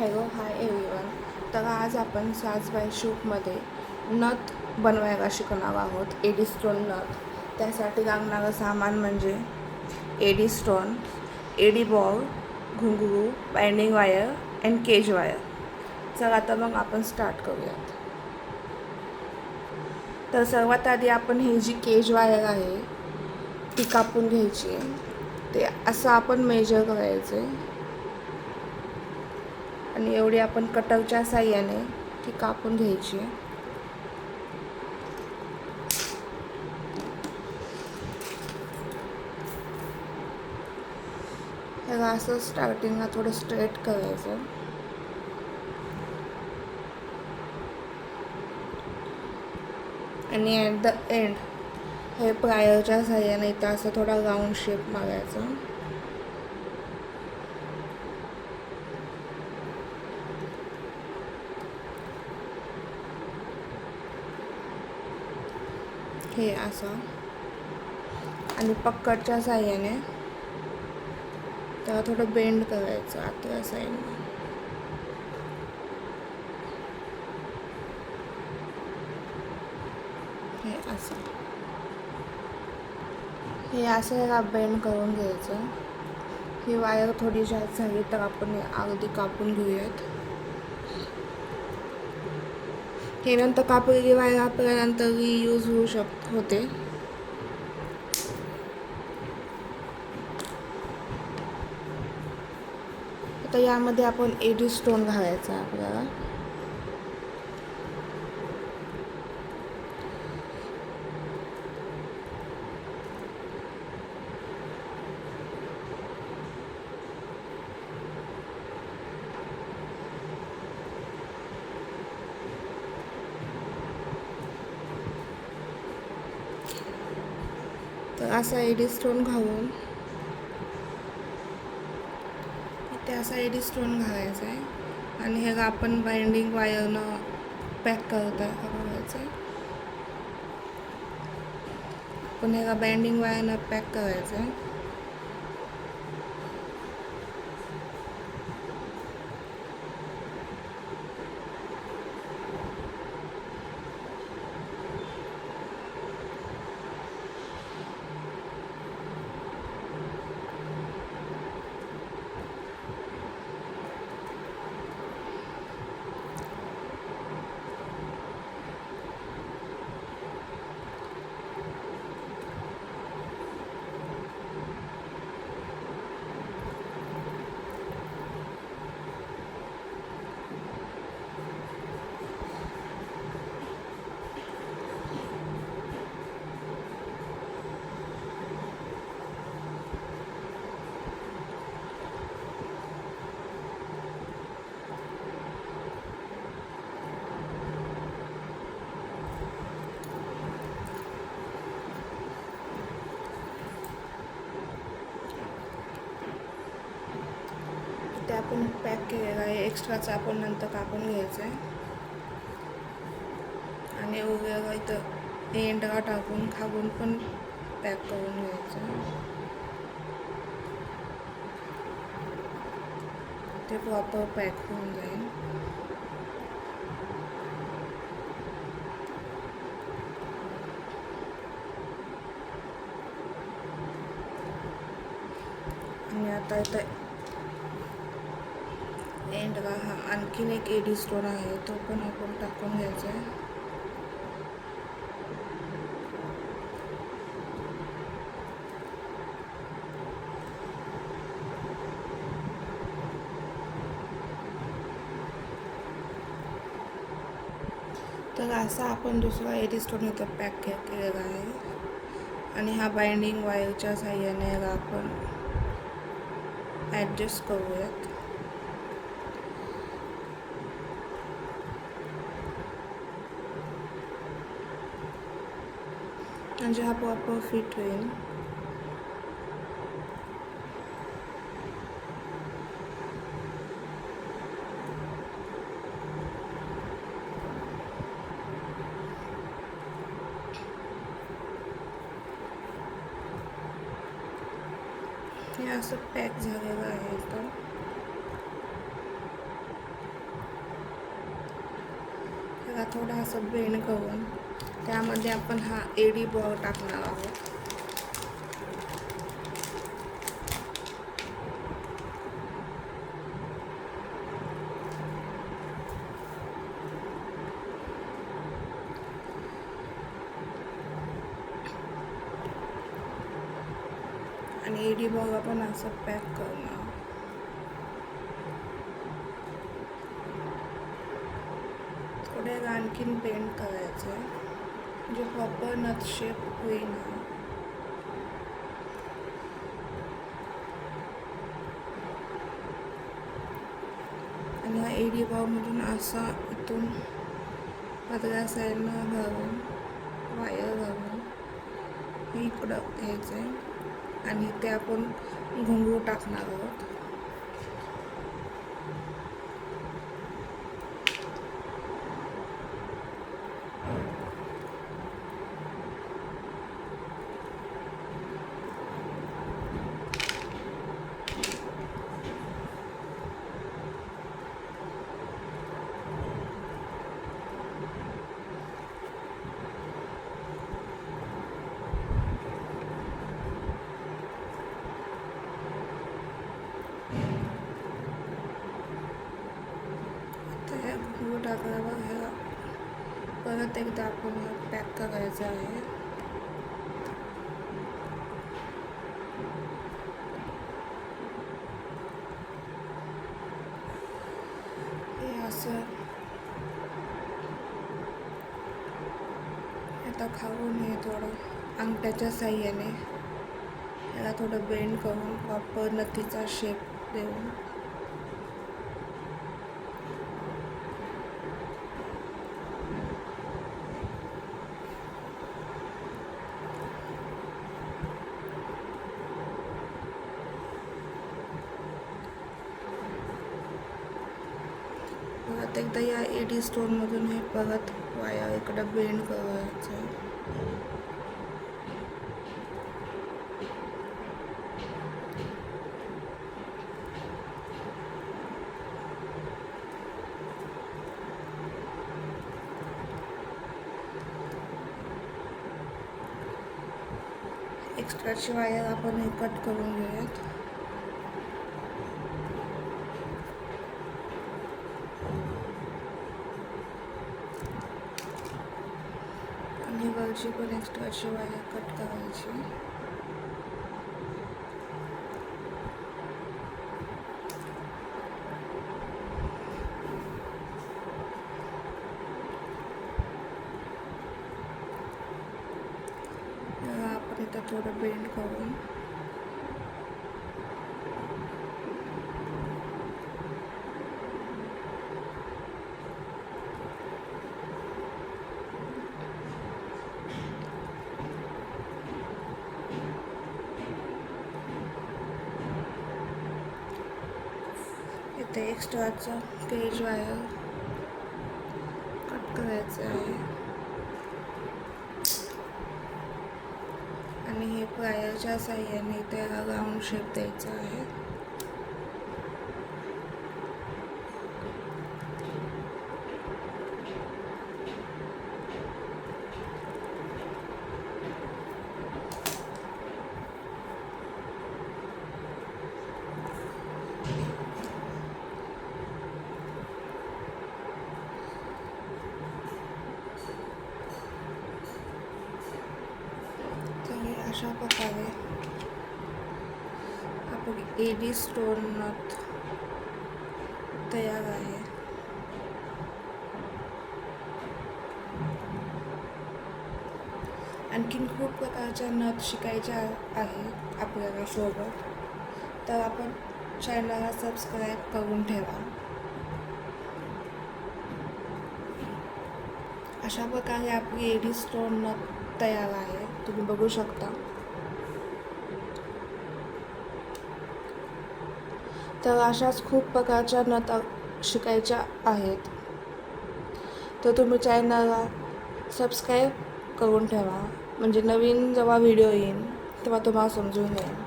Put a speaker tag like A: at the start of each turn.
A: Hello hi everyone. तर आज आपण साज बाय शूटमध्ये नथ बनवायला शिकणार आहोत. एडी स्टोन नथ. त्यासाठी लागणारं सामान म्हणजे एडी स्टोन, एडी बॉल, घुंगरू, binding wire and cage wire. चला आता मग आपण स्टार्ट करूयात. तर सर्वात आधी आपण ही जी केज वायर आहे ती कापून घ्यायची आहे. ते असं आपण मेजर करायचं आहे आणि एवढी आपण कटरच्या साह्याने ती कापून घ्यायची. ह्याला असं स्टार्टिंगला थोडं स्ट्रेट करायचं आणि ॲट द एंड हे प्लायरच्या साह्याने इथं असं थोडा राऊंड शेप मारायचा. हे असं आणि पक्कडच्या साह्याने त्याला थोडं बेंड करायचं आतल्या साईडने. हे असं ह्याला बेंड करून घ्यायचं. ही वायर थोडी जास्त झाली तर आपण अगदी कापून घेऊयात. हे नंतर कापलेली वायर आपल्यानंतर रियूज होऊ होते. आता यामध्ये आपण एडी स्टोन घालायचा आपल्याला. तर असा एडी स्टोन घालून इथे असा एडी स्टोन घालायचा आहे आणि ह्याला आपण बाइंडिंग वायरनं पॅक करायचं आहे. आपण ह्याला बाइंडिंग वायरनं पॅक करायचं आहे. ते आपण पॅक केलेलं आहे. एक्स्ट्राचं आपण नंतर कापून घ्यायचं आहे आणि उरलेलं इथं एंडला टाकून खालून पण पॅक करून घ्यायचं. ते प्रॉपर पॅक होऊन जाईल. आणि आता इथं एंडला हा आणखीन एक एडी स्टोन आहे, तो पण आपण टाकून घ्यायचा आहे. तर असा आपण दुसरा एडी स्टोन इथं पॅक केलेला आहे आणि हा बाइंडिंग वायरच्या साह्याने याला आपण ॲडजस्ट करूयात. म्हणजे हा प्रॉपर फिट होईल. हे असं पॅक झालेलं आहे. तर त्याला थोडा असं बेंड करून त्यामध्ये आपण हा एडी बॉल टाकणार आहोत. आणि एडी बॉल आपण असं पॅक करणार. थोड्या आणखीन पेंट करायचं आहे म्हणजे प्रॉपर नथ शेप होईल. आणि हा एडी बॉलमधून असा इथून पदरा साईडनं घालून वायर घालून हे इकडं घ्यायचं आहे आणि ते आपण घुंगरू टाकणार आहोत. घुंगरू टाकल्यावर ह्याला परत एकदा आपण पॅक करायचं आहे. हे असं आता खाऊन हे थोडं अंगठ्याच्या साह्याने याला थोडं बेंड करून प्रॉपर नथीचा शेप देऊन परत एकदा या एडी स्टोनमधून हे परत वायर इकडं बेंड करायचं आहे. एक्स्ट्राची वायर आपण हे कट करून घेऊयात. आणि वरची पण एक्स्ट्राची वायर कट करायची. आपण इथं थोडं बेंड करून इथे एक्स्ट्राचा केज वायर कट करायचं आहे आणि हे वायरच्या साह्याने त्याला राऊंड शेप द्यायचा आहे. अशा प्रकारे आपली एडी स्टोन नथ तयार आहे. आणखीन खूप प्रकारच्या नथ शिकायच्या आहेत आपल्याला सोबत, तर आपण चॅनलला सबस्क्राईब करून ठेवा. अशा प्रकारे आपली एडी स्टोन नथ तयार आहे, तुम्ही बघू शकता. तर अशाच खूप प्रकारच्या नथ शिकायच्या आहेत, तर तुम्ही चॅनलला सबस्क्राईब करून ठेवा, म्हणजे नवीन जेव्हा व्हिडिओ येईल तेव्हा तुम्हाला समजून येईल.